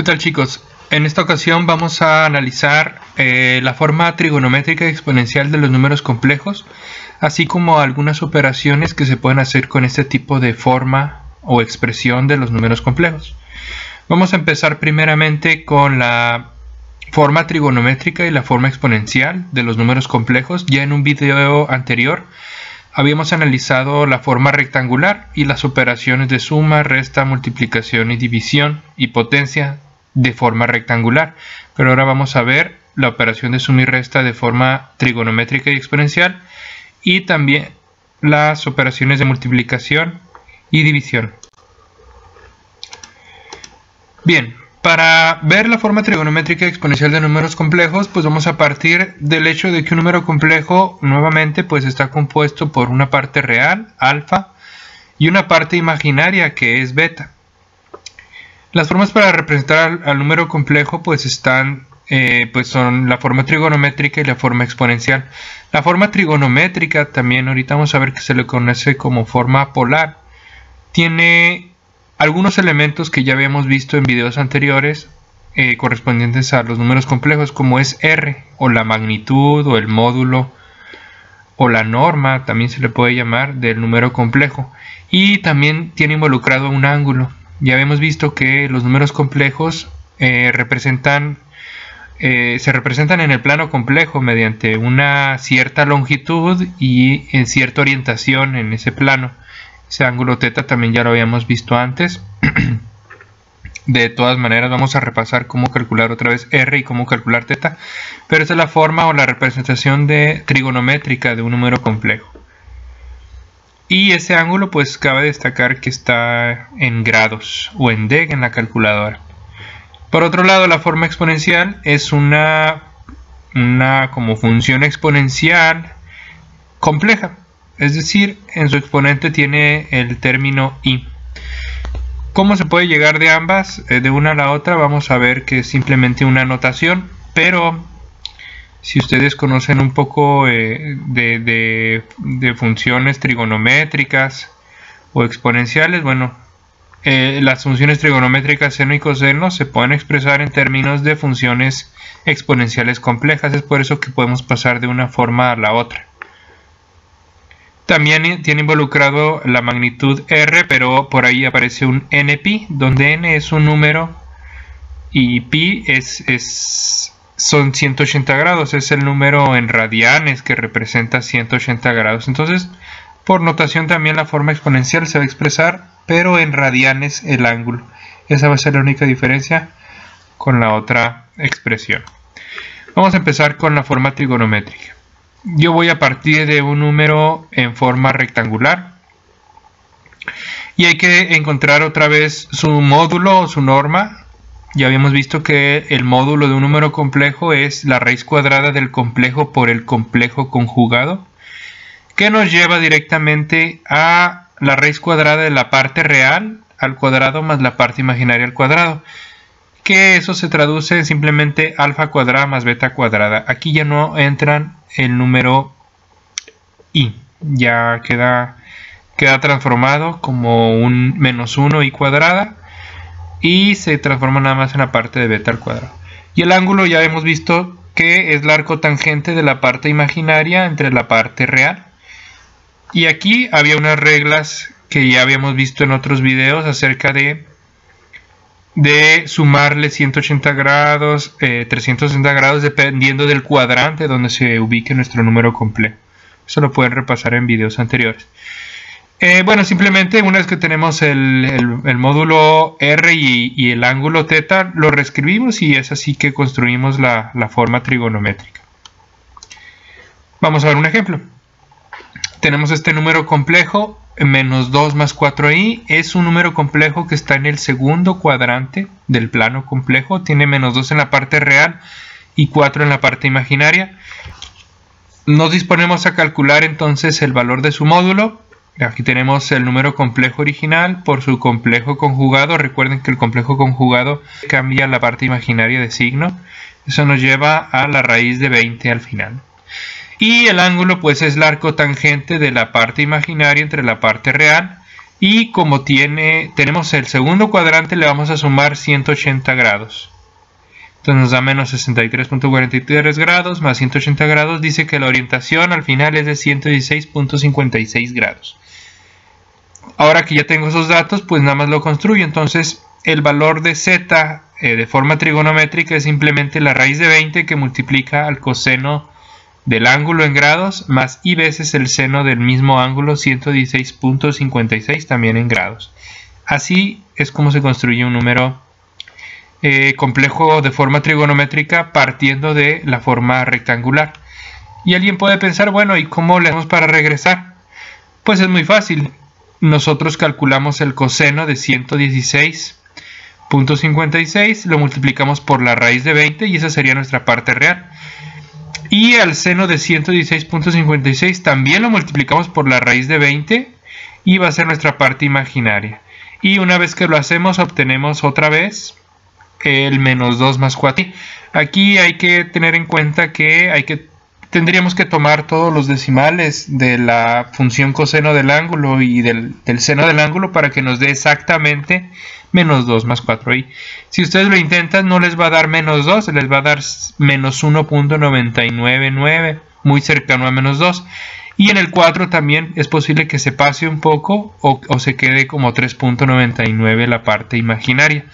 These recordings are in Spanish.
¿Qué tal, chicos? En esta ocasión vamos a analizar la forma trigonométrica exponencial de los números complejos, así como algunas operaciones que se pueden hacer con este tipo de forma o expresión de los números complejos. Vamos a empezar primeramente con la forma trigonométrica y la forma exponencial de los números complejos. Ya en un video anterior habíamos analizado la forma rectangular y las operaciones de suma, resta, multiplicación y división y potencia de forma rectangular. Pero ahora vamos a ver la operación de suma y resta de forma trigonométrica y exponencial, y también las operaciones de multiplicación y división. Bien, para ver la forma trigonométrica exponencial de números complejos, pues vamos a partir del hecho de que un número complejo nuevamente pues está compuesto por una parte real, alfa, y una parte imaginaria, que es beta. Las formas para representar al número complejo pues están son la forma trigonométrica y la forma exponencial. La forma trigonométrica también ahorita vamos a ver que se le conoce como forma polar. Tiene algunos elementos que ya habíamos visto en videos anteriores correspondientes a los números complejos, como es R, o la magnitud, o el módulo, o la norma, también se le puede llamar, del número complejo. Y también tiene involucrado un ángulo. Ya habíamos visto que los números complejos se representan en el plano complejo mediante una cierta longitud y en cierta orientación en ese plano. Ese ángulo θ también ya lo habíamos visto antes. De todas maneras vamos a repasar cómo calcular otra vez R y cómo calcular θ. Pero esa es la forma o la representación trigonométrica de un número complejo. Y ese ángulo pues cabe destacar que está en grados o en deg en la calculadora. Por otro lado, la forma exponencial es una como función exponencial compleja. Es decir, en su exponente tiene el término i. ¿Cómo se puede llegar de ambas, de una a la otra? Vamos a ver que es simplemente una notación, pero si ustedes conocen un poco de funciones trigonométricas o exponenciales, bueno, las funciones trigonométricas seno y coseno se pueden expresar en términos de funciones exponenciales complejas. Es por eso que podemos pasar de una forma a la otra. También tiene involucrado la magnitud R, pero por ahí aparece un npi, donde n es un número y pi son 180 grados, es el número en radianes que representa 180 grados. Entonces, por notación también la forma exponencial se va a expresar, pero en radianes el ángulo. Esa va a ser la única diferencia con la otra expresión. Vamos a empezar con la forma trigonométrica. Yo voy a partir de un número en forma rectangular y hay que encontrar otra vez su módulo o su norma. Ya habíamos visto que el módulo de un número complejo es la raíz cuadrada del complejo por el complejo conjugado, que nos lleva directamente a la raíz cuadrada de la parte real al cuadrado más la parte imaginaria al cuadrado, que eso se traduce en simplemente alfa cuadrada más beta cuadrada. Aquí ya no entran el número i, ya queda transformado como un menos 1 i cuadrada y se transforma nada más en la parte de beta al cuadrado. Y el ángulo ya hemos visto que es la arcotangente de la parte imaginaria entre la parte real. Y aquí había unas reglas que ya habíamos visto en otros videos acerca de sumarle 180 grados, 360 grados, dependiendo del cuadrante donde se ubique nuestro número complejo. Eso lo pueden repasar en videos anteriores. Bueno, simplemente una vez que tenemos el módulo R y el ángulo θ, lo reescribimos y es así que construimos la forma trigonométrica. Vamos a ver un ejemplo. Tenemos este número complejo, menos 2 más 4i, es un número complejo que está en el segundo cuadrante del plano complejo, tiene menos 2 en la parte real y 4 en la parte imaginaria. Nos disponemos a calcular entonces el valor de su módulo. Aquí tenemos el número complejo original por su complejo conjugado. Recuerden que el complejo conjugado cambia la parte imaginaria de signo. Eso nos lleva a la raíz de 20 al final. Y el ángulo pues es la arcotangente de la parte imaginaria entre la parte real Y como tenemos el segundo cuadrante, le vamos a sumar 180 grados. Entonces nos da menos 63.43 grados más 180 grados. Dice que la orientación al final es de 116.56 grados. Ahora que ya tengo esos datos, pues nada más lo construyo. Entonces el valor de z de forma trigonométrica es simplemente la raíz de 20 que multiplica al coseno del ángulo en grados más i veces el seno del mismo ángulo, 116.56 también en grados. Así es como se construye un número complejo de forma trigonométrica partiendo de la forma rectangular. Y alguien puede pensar, bueno, ¿y cómo le hacemos para regresar? Pues es muy fácil. Nosotros calculamos el coseno de 116.56, lo multiplicamos por la raíz de 20 y esa sería nuestra parte real. Y al seno de 116.56 también lo multiplicamos por la raíz de 20 y va a ser nuestra parte imaginaria. Y una vez que lo hacemos, obtenemos otra vez el menos 2 más 4. Aquí hay que tener en cuenta que tendríamos que tomar todos los decimales de la función coseno del ángulo y del seno del ángulo para que nos dé exactamente menos 2 más 4. Y si ustedes lo intentan, no les va a dar menos 2, les va a dar menos 1.999, muy cercano a menos 2. Y en el 4 también es posible que se pase un poco o se quede como 3.99 la parte imaginaria.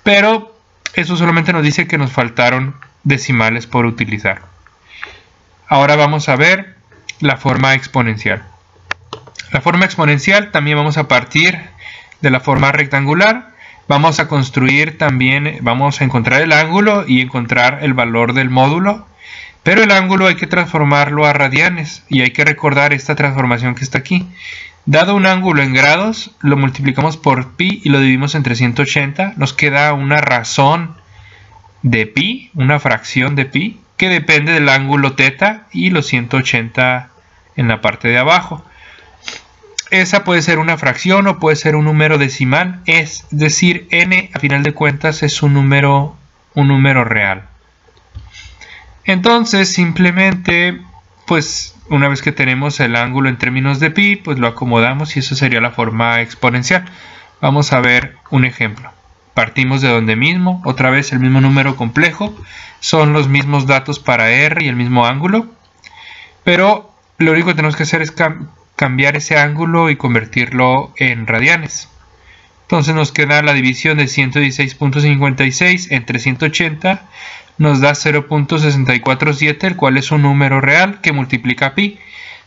Pero eso solamente nos dice que nos faltaron decimales por utilizar. Ahora vamos a ver la forma exponencial. La forma exponencial también vamos a partir de la forma rectangular. Vamos a construir también, vamos a encontrar el ángulo y encontrar el valor del módulo. Pero el ángulo hay que transformarlo a radianes y hay que recordar esta transformación que está aquí. Dado un ángulo en grados, lo multiplicamos por pi y lo dividimos entre 180. Nos queda una razón de pi, una fracción de pi, que depende del ángulo θ y los 180 en la parte de abajo. Esa puede ser una fracción o puede ser un número decimal, es decir, n a final de cuentas es un número real. Entonces simplemente, pues una vez que tenemos el ángulo en términos de pi, pues lo acomodamos y eso sería la forma exponencial. Vamos a ver un ejemplo. Partimos de donde mismo, otra vez el mismo número complejo, son los mismos datos para r y el mismo ángulo, pero lo único que tenemos que hacer es cambiar ese ángulo y convertirlo en radianes. Entonces nos queda la división de 116.56 entre 180, nos da 0.647, el cual es un número real que multiplica pi.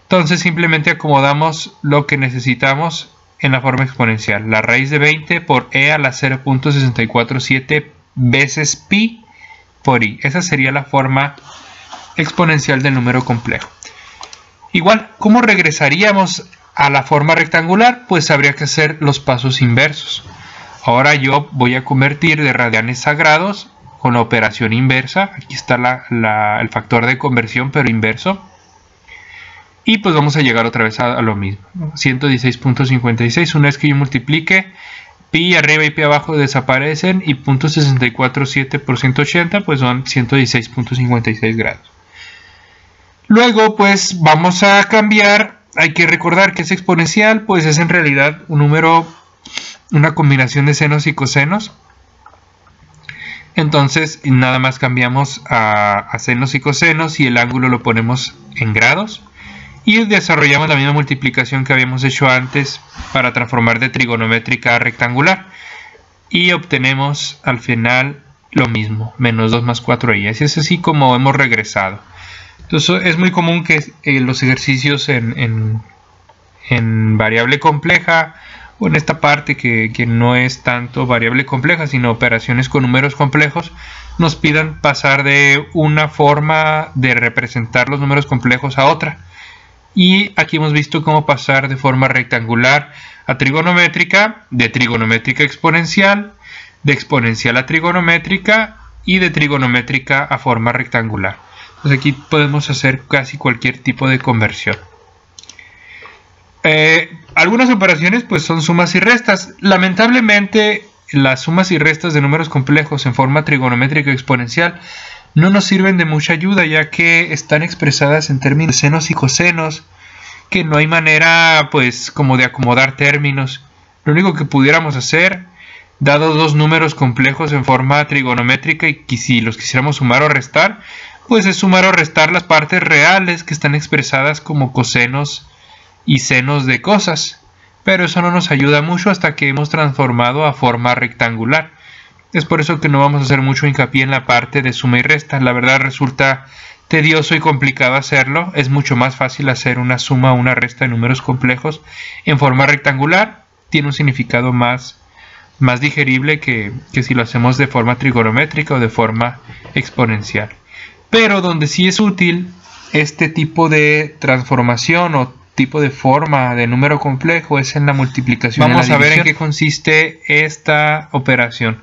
Entonces simplemente acomodamos lo que necesitamos en la forma exponencial. La raíz de 20 por e a la 0.647 veces pi por i. Esa sería la forma exponencial del número complejo. Igual, ¿cómo regresaríamos a la forma rectangular? Pues habría que hacer los pasos inversos. Ahora yo voy a convertir de radianes a grados con la operación inversa. Aquí está el factor de conversión, pero inverso. Y pues vamos a llegar otra vez a lo mismo, ¿no? 116.56, una vez que yo multiplique, pi arriba y pi abajo desaparecen y 0.647 por 180 pues son 116.56 grados. Luego pues vamos a cambiar, hay que recordar que es exponencial, pues es en realidad un número, una combinación de senos y cosenos. Entonces nada más cambiamos a senos y cosenos y el ángulo lo ponemos en grados. Y desarrollamos la misma multiplicación que habíamos hecho antes para transformar de trigonométrica a rectangular. Y obtenemos al final lo mismo, menos 2 más 4i. Así es así como hemos regresado. Entonces es muy común que los ejercicios en variable compleja, o en esta parte que no es tanto variable compleja, sino operaciones con números complejos, nos pidan pasar de una forma de representar los números complejos a otra. Y aquí hemos visto cómo pasar de forma rectangular a trigonométrica, de trigonométrica a exponencial, de exponencial a trigonométrica y de trigonométrica a forma rectangular. Entonces aquí podemos hacer casi cualquier tipo de conversión. Algunas operaciones pues son sumas y restas. Lamentablemente las sumas y restas de números complejos en forma trigonométrica exponencial no nos sirven de mucha ayuda, ya que están expresadas en términos de senos y cosenos, que no hay manera pues como de acomodar términos. Lo único que pudiéramos hacer, dados dos números complejos en forma trigonométrica y si los quisiéramos sumar o restar, pues es sumar o restar las partes reales que están expresadas como cosenos y senos de cosas. Pero eso no nos ayuda mucho hasta que hemos transformado a forma rectangular. Es por eso que no vamos a hacer mucho hincapié en la parte de suma y resta. La verdad resulta tedioso y complicado hacerlo. Es mucho más fácil hacer una suma o una resta de números complejos en forma rectangular. Tiene un significado más digerible que si lo hacemos de forma trigonométrica o de forma exponencial. Pero donde sí es útil este tipo de transformación o tipo de forma de número complejo es en la multiplicación. Vamos a ver en qué consiste esta operación.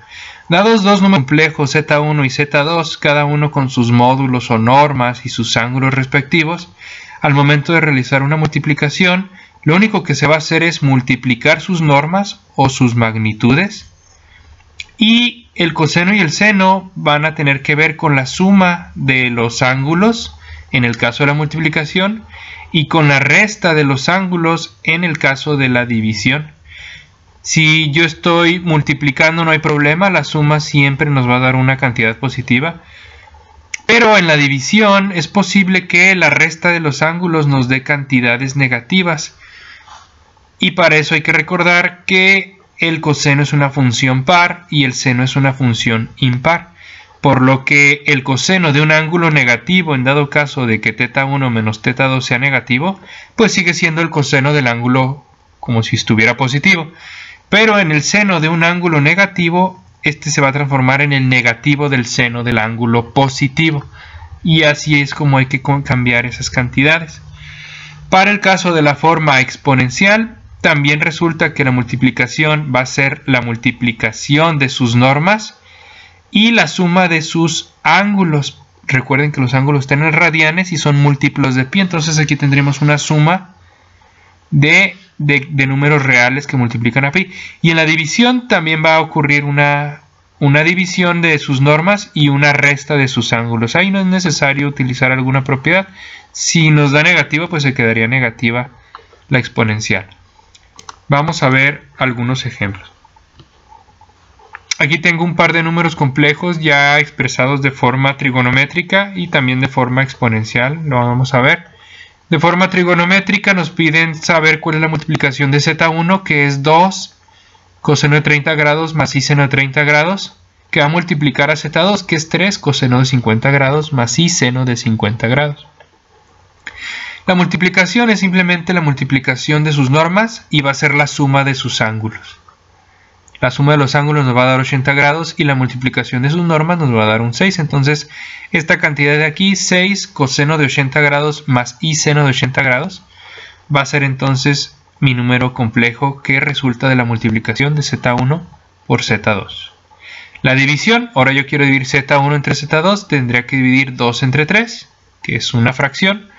Dados dos números complejos Z1 y Z2, cada uno con sus módulos o normas y sus ángulos respectivos, al momento de realizar una multiplicación, lo único que se va a hacer es multiplicar sus normas o sus magnitudes, y el coseno y el seno van a tener que ver con la suma de los ángulos en el caso de la multiplicación y con la resta de los ángulos en el caso de la división. Si yo estoy multiplicando no hay problema, la suma siempre nos va a dar una cantidad positiva. Pero en la división es posible que la resta de los ángulos nos dé cantidades negativas. Y para eso hay que recordar que el coseno es una función par y el seno es una función impar. Por lo que el coseno de un ángulo negativo, en dado caso de que θ1 menos θ2 sea negativo, pues sigue siendo el coseno del ángulo como si estuviera positivo. Pero en el seno de un ángulo negativo, este se va a transformar en el negativo del seno del ángulo positivo. Y así es como hay que cambiar esas cantidades. Para el caso de la forma exponencial, también resulta que la multiplicación va a ser la multiplicación de sus normas y la suma de sus ángulos. Recuerden que los ángulos están en radianes y son múltiplos de pi. Entonces aquí tendríamos una suma de números reales que multiplican a pi. Y en la división también va a ocurrir una división de sus normas y una resta de sus ángulos. Ahí no es necesario utilizar alguna propiedad. Si nos da negativa, pues se quedaría negativa la exponencial. Vamos a ver algunos ejemplos. Aquí tengo un par de números complejos ya expresados de forma trigonométrica y también de forma exponencial. Lo vamos a ver. De forma trigonométrica nos piden saber cuál es la multiplicación de Z1, que es 2 coseno de 30 grados más i seno de 30 grados, que va a multiplicar a Z2, que es 3 coseno de 50 grados más i seno de 50 grados. La multiplicación es simplemente la multiplicación de sus normas y va a ser la suma de sus ángulos. La suma de los ángulos nos va a dar 80 grados y la multiplicación de sus normas nos va a dar un 6. Entonces, esta cantidad de aquí, 6 coseno de 80 grados más i seno de 80 grados, va a ser entonces mi número complejo que resulta de la multiplicación de Z1 por Z2. La división, ahora yo quiero dividir Z1 entre Z2, tendría que dividir 2 entre 3, que es una fracción,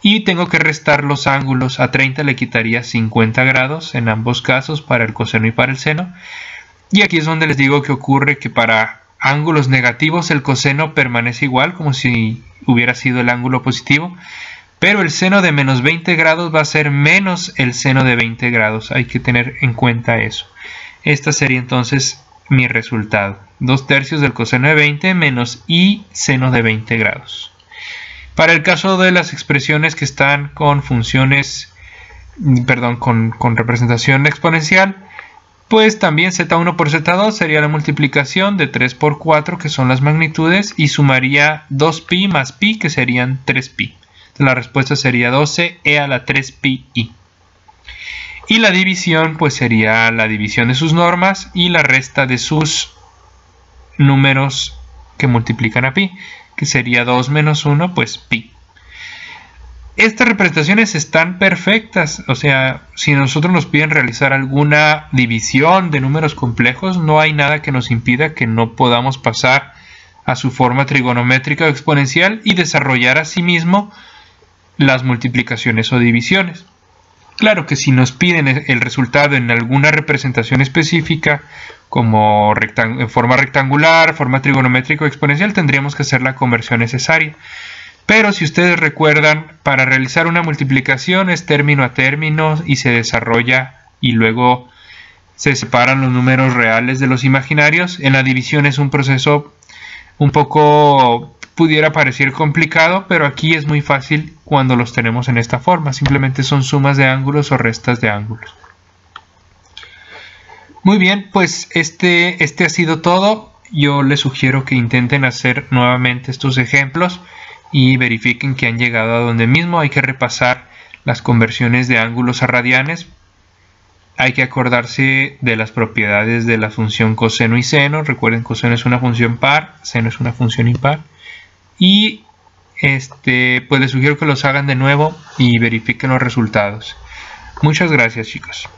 y tengo que restar los ángulos. A 30 le quitaría 50 grados en ambos casos, para el coseno y para el seno. Y aquí es donde les digo que ocurre que para ángulos negativos el coseno permanece igual, como si hubiera sido el ángulo positivo, pero el seno de menos 20 grados va a ser menos el seno de 20 grados. Hay que tener en cuenta eso. Esta sería entonces mi resultado. 2/3 del coseno de 20 menos i seno de 20 grados. Para el caso de las expresiones que están con funciones, con representación exponencial, pues también Z1 por Z2 sería la multiplicación de 3 por 4, que son las magnitudes, y sumaría 2pi más pi, que serían 3pi. Entonces la respuesta sería 12e a la 3pi. Y la división, pues sería la división de sus normas y la resta de sus números que multiplican a pi, que sería 2 menos 1, pues pi. Estas representaciones están perfectas, o sea, si nosotros nos piden realizar alguna división de números complejos, no hay nada que nos impida que no podamos pasar a su forma trigonométrica o exponencial y desarrollar asimismo las multiplicaciones o divisiones. Claro que si nos piden el resultado en alguna representación específica, como en forma rectangular, forma trigonométrica o exponencial, tendríamos que hacer la conversión necesaria. Pero si ustedes recuerdan, para realizar una multiplicación es término a término y se desarrolla y luego se separan los números reales de los imaginarios. En la división es un proceso un poco, pudiera parecer complicado, pero aquí es muy fácil cuando los tenemos en esta forma. Simplemente son sumas de ángulos o restas de ángulos. Muy bien, pues este ha sido todo. Yo les sugiero que intenten hacer nuevamente estos ejemplos y verifiquen que han llegado a donde mismo. Hay que repasar las conversiones de ángulos a radianes. Hay que acordarse de las propiedades de la función coseno y seno. Recuerden, coseno es una función par, seno es una función impar. Y pues les sugiero que los hagan de nuevo y verifiquen los resultados. Muchas gracias, chicos.